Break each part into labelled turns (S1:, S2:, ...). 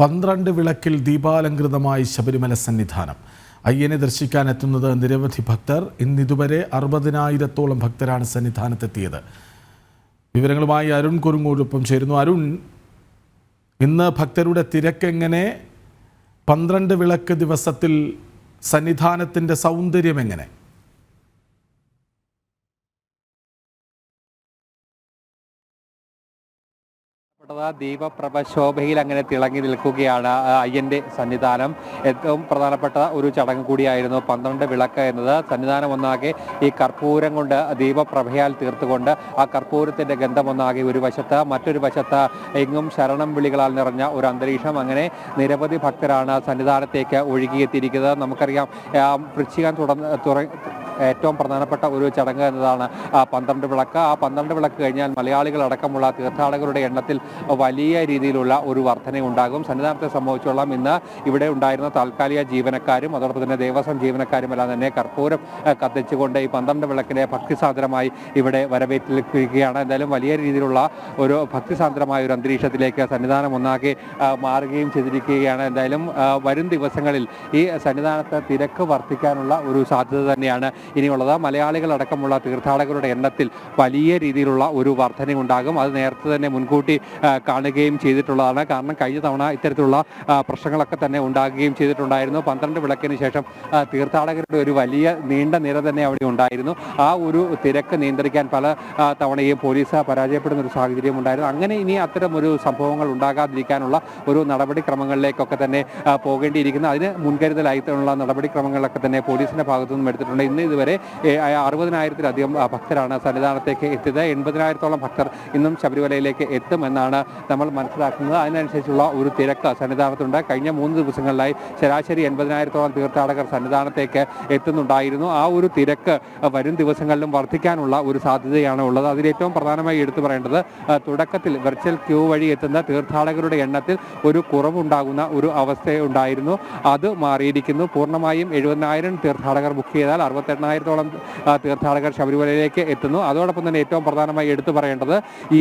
S1: 12 വിളക്കിൽ ദീപാലങ്കൃതമായി ശബരിമല സന്നിധാനം. അയ്യനെ ദർശിക്കാനെത്തുന്നത് നിരവധി ഭക്തർ. ഇന്നിതുവരെ 60,000-ഓളം ഭക്തരാണ് സന്നിധാനത്തെത്തിയത്. വിവരങ്ങളുമായി അരുൺ കുറുങ്ങോടൊപ്പം ചേരുന്നു. അരുൺ, ഇന്ന് ഭക്തരുടെ തിരക്കെങ്ങനെ? 12 വിളക്ക് ദിവസത്തിൽ സന്നിധാനത്തിൻ്റെ സൗന്ദര്യം എങ്ങനെ?
S2: ദീപപ്രഭ ശോഭയിൽ അങ്ങനെ തിളങ്ങി നിൽക്കുകയാണ് അയ്യന്റെ സന്നിധാനം. ഏറ്റവും പ്രധാനപ്പെട്ട ഒരു ചടങ്ങ് കൂടിയായിരുന്നു 12 വിളക്ക് എന്നത്. സന്നിധാനം ഒന്നാകെ ഈ കർപ്പൂരം കൊണ്ട് ദീപപ്രഭയാൽ തീർത്തുകൊണ്ട് ആ കർപ്പൂരത്തിന്റെ ഗന്ധം ഒന്നാകെ ഒരു വശത്ത്, മറ്റൊരു വശത്ത് എങ്ങും ശരണം വിളികളാൽ നിറഞ്ഞ ഒരു അന്തരീക്ഷം. അങ്ങനെ നിരവധി ഭക്തരാണ് സന്നിധാനത്തേക്ക് ഒഴുകിയെത്തിയിരിക്കുന്നത്. നമുക്കറിയാം, വൃശ്ചികം ഏറ്റവും പ്രധാനപ്പെട്ട ഒരു ചടങ്ങ് എന്നതാണ് 12 വിളക്ക്. ആ 12 വിളക്ക് കഴിഞ്ഞാൽ മലയാളികളടക്കമുള്ള തീർത്ഥാടകരുടെ എണ്ണത്തിൽ വലിയ രീതിയിലുള്ള ഒരു വർധനയുണ്ടാകും. സന്നിധാനത്തെ സംബന്ധിച്ചോളം ഇന്ന് ഇവിടെ ഉണ്ടായിരുന്ന താൽക്കാലിക ജീവനക്കാരും അതോടൊപ്പം തന്നെ ദേവസ്വം ജീവനക്കാരും എല്ലാം തന്നെ കർപ്പൂരം കത്തിച്ചുകൊണ്ട് ഈ 12 വിളക്കിനെ ഭക്തിസാന്ദ്രമായി ഇവിടെ വരവേറ്റിരിക്കുകയാണ്. എന്തായാലും വലിയ രീതിയിലുള്ള ഒരു ഭക്തിസാന്ദ്രമായ ഒരു അന്തരീക്ഷത്തിലേക്ക് സന്നിധാനം ഒന്നാകെ മാറുകയും ചെയ്തിരിക്കുകയാണ്. എന്തായാലും വരും ദിവസങ്ങളിൽ ഈ സന്നിധാനത്ത് തിരക്ക് വർദ്ധിക്കാനുള്ള ഒരു സാധ്യത തന്നെയാണ് ഇനിയുള്ളത്. മലയാളികളടക്കമുള്ള തീർത്ഥാടകരുടെ എണ്ണത്തിൽ വലിയ രീതിയിലുള്ള ഒരു വർധനയുണ്ടാകും. അത് നേരത്തെ തന്നെ മുൻകൂട്ടി കാണുകയും ചെയ്തിട്ടുള്ളതാണ്. കാരണം കഴിഞ്ഞ തവണ ഇത്തരത്തിലുള്ള പ്രശ്നങ്ങളൊക്കെ തന്നെ ഉണ്ടാകുകയും ചെയ്തിട്ടുണ്ടായിരുന്നു. 12 വിളക്കിന് ശേഷം തീർത്ഥാടകരുടെ ഒരു വലിയ നീണ്ട നിര തന്നെ അവിടെ ഉണ്ടായിരുന്നു. ആ ഒരു തിരക്ക് നിയന്ത്രിക്കാൻ പല തവണയും പോലീസ് പരാജയപ്പെടുന്ന ഒരു സാഹചര്യം ഉണ്ടായിരുന്നു. അങ്ങനെ ഇനി അത്തരം ഒരു സംഭവങ്ങൾ ഉണ്ടാകാതിരിക്കാനുള്ള ഒരു നടപടിക്രമങ്ങളിലേക്കൊക്കെ തന്നെ പോകേണ്ടിയിരിക്കുന്നു. അതിന് മുൻകരുതലായിട്ടുള്ള നടപടിക്രമങ്ങളൊക്കെ തന്നെ പോലീസിന്റെ ഭാഗത്തു നിന്നും എടുത്തിട്ടുണ്ട്. ഇന്ന് ഇതുവരെ 60,000-ലധികം ഭക്തരാണ് സന്നിധാനത്തേക്ക് എത്തിയത്. 80,000-ഓളം ഭക്തർ ഇന്നും ശബരിമലയിലേക്ക് എത്തുമെന്നാണ് നമ്മൾ മനസ്സിലാക്കുന്നത്. അതിനനുസരിച്ചുള്ള ഒരു തിരക്ക് സന്നിധാനത്തുണ്ട്. കഴിഞ്ഞ 3 ദിവസങ്ങളിലായി ശരാശരി 80,000-ഓളം തീർത്ഥാടകർ സന്നിധാനത്തേക്ക് എത്തുന്നുണ്ടായിരുന്നു. ആ ഒരു തിരക്ക് വരും ദിവസങ്ങളിലും വർദ്ധിക്കാനുള്ള ഒരു സാധ്യതയാണ് ഉള്ളത്. അതിലേറ്റവും പ്രധാനമായി എടുത്തു പറയേണ്ടത്, തുടക്കത്തിൽ വെർച്വൽ ക്യൂ വഴി എത്തുന്ന തീർത്ഥാടകരുടെ എണ്ണത്തിൽ ഒരു കുറവുണ്ടാകുന്ന ഒരു അവസ്ഥയുണ്ടായിരുന്നു. അത് മാറിയിരിക്കുന്നു. പൂർണ്ണമായും 70,000 തീർത്ഥാടകർ ബുക്ക് ചെയ്താൽ 68,000-ഓളം തീർത്ഥാടകർ ശബരിമലയിലേക്ക് എത്തുന്നു. അതോടൊപ്പം തന്നെ ഏറ്റവും പ്രധാനമായി എടുത്തു പറയേണ്ടത്, ഈ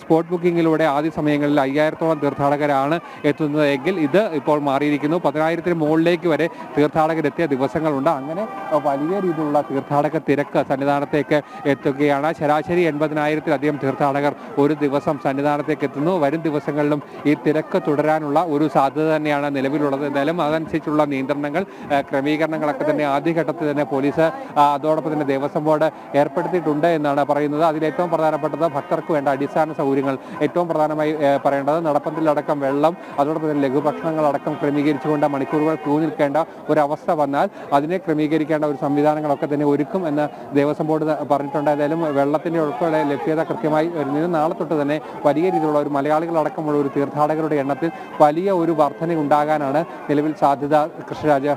S2: സ്പോട്ട് ബുക്കിങ്ങിലൂടെ ആദ്യ സമയങ്ങളിൽ 5,000-ഓളം തീർത്ഥാടകരാണ് എത്തുന്നത് എങ്കിൽ ഇത് ഇപ്പോൾ മാറിയിരിക്കുന്നു. 10,000-ന് മുകളിലേക്ക് വരെ തീർത്ഥാടകരെത്തിയ ദിവസങ്ങളുണ്ട്. അങ്ങനെ വലിയ രീതിയിലുള്ള തീർത്ഥാടക തിരക്ക് സന്നിധാനത്തേക്ക് എത്തുകയാണ്. ശരാശരി 80,000-ലധികം തീർത്ഥാടകർ ഒരു ദിവസം സന്നിധാനത്തേക്ക് എത്തുന്നു. വരും ദിവസങ്ങളിലും ഈ തിരക്ക് തുടരാനുള്ള ഒരു സാധ്യത തന്നെയാണ് നിലവിലുള്ളത്. എന്തായാലും അതനുസരിച്ചുള്ള നിയന്ത്രണങ്ങൾ, ക്രമീകരണങ്ങളൊക്കെ തന്നെ ആദ്യഘട്ടത്തിൽ തന്നെ പോലീസ് അതോടൊപ്പം തന്നെ ദേവസ്വം ബോർഡ് ഏർപ്പെടുത്തിയിട്ടുണ്ട് എന്നാണ് പറയുന്നത്. അതിലേറ്റവും പ്രധാനപ്പെട്ടത് ഭക്തർക്ക് വേണ്ട അടിസ്ഥാന സൗകര്യങ്ങൾ. ഏറ്റവും പ്രധാനമായി പറയേണ്ടത്, നടപ്പന്തലിലടക്കം വെള്ളം, അതോടൊപ്പം തന്നെ ലഘുഭക്ഷണങ്ങളടക്കം ക്രമീകരിച്ചുകൊണ്ട് മണിക്കൂറുകൾ ക്യൂ നിൽക്കേണ്ട ഒരവസ്ഥ വന്നാൽ അതിനെ ക്രമീകരിക്കേണ്ട ഒരു സംവിധാനങ്ങളൊക്കെ തന്നെ ഒരുക്കും എന്ന് ദേവസ്വം ബോർഡ് പറഞ്ഞിട്ടുണ്ട്. ഏതായാലും വെള്ളത്തിൻ്റെ ഉൾപ്പെടെ ലഭ്യത കൃത്യമായി വരുന്നതിന് നാളെ തൊട്ട് തന്നെ വലിയ രീതിയിലുള്ള ഒരു മലയാളികളടക്കമുള്ള ഒരു തീർത്ഥാടകരുടെ എണ്ണത്തിൽ വലിയ ഒരു വർധന ഉണ്ടാകാനാണ് നിലവിൽ സാധ്യത. കൃഷ്ണരാജ്.